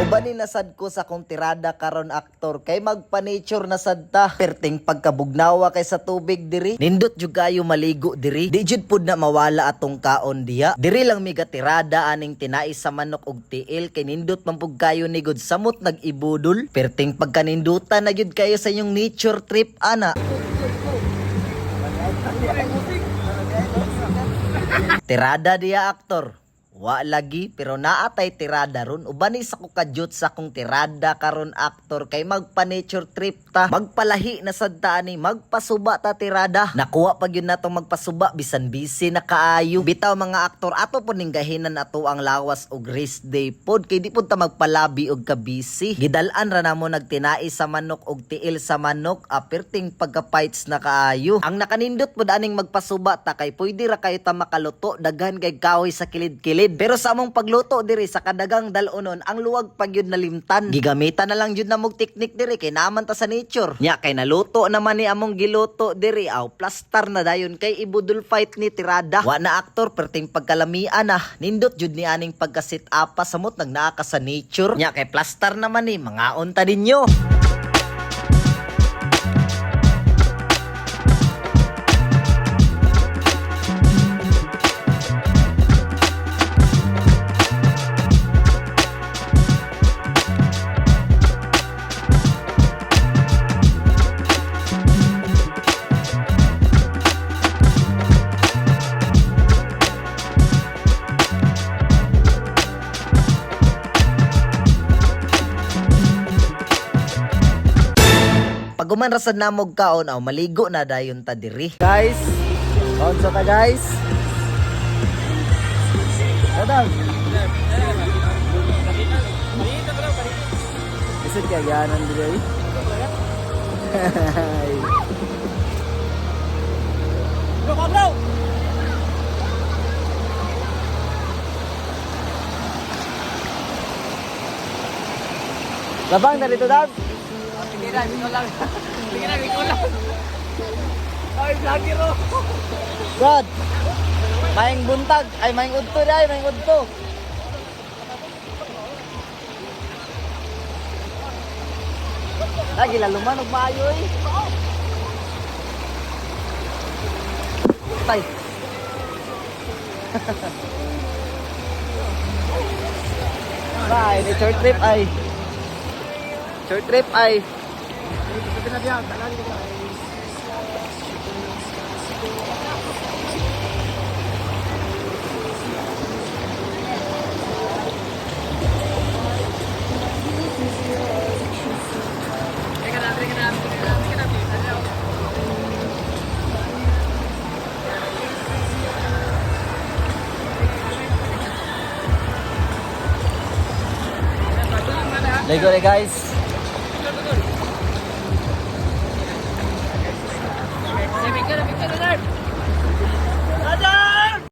Uban ni nasad ko sa kong tirada karon aktor kay magpa-nature na sad ta. Perting pagkabugnawa kay sa tubig diri. Nindot jud kayo maligo diri. Di jud pud na mawala atong kaon diha. Diri lang miga tirada aning tinai sa manok og tiil kay nindot man pud kayo ni gud samot nag-ibudol. Perting pagkanindutan na gyud kayo sa inyong nature trip ana. Tirada diya aktor. Wa lagi pero naatay tirada ron. Ubani sa ko kadyot sa kong tirada karon aktor kay magpa-nature trip ta. Magpalahi na sad ta ani, magpasuba ta tirada. Nakuha pag yun natong magpasuba bisan busy na kaayo. Bitaw mga aktor ato po ning gahinan ato ang lawas og rest day pod kay di pud ta magpalabi og ka busy. Gidalan ra namo nagtinai sa manok og tiil sa manok aperting pagka-fights na kaayo. Ang nakanindot pod aning magpasuba ta kay pwede ra kayo ta makaluto daghan kay kahoy sa kilid-kilid. Pero sa among pagluto diri sa kadagang dalunon ang luwag pag yun nalimtan. Gigamitan na lang yun na mong teknik diri kay naman ta sa nature. Nya kay naluto naman ni among giluto diri aw plastar na dayon kay ibudol fight ni tirada. Wa na aktor perting pagkalamian na nindot jud ni aning pagka-sit up samot nagnaa ka sa nature. Nya kay plastar naman ni mga unta ninyo. Pag umanrasad na mog kaon aw maligo na dayon ta diri. Guys, kaon sa ta guys. Dadang. Isod kaya ganan diri. Go, Pablo! Labang na dito dad. Sige na, ikaw lang. Sige na, ikaw lang. Ay, lagi ro. Brad. Maing buntag, ay maing udto dai, maing udto. Lagi laluman og maayo eh. Tay. Bye, ni short trip ay. Short trip ay. Lego guys.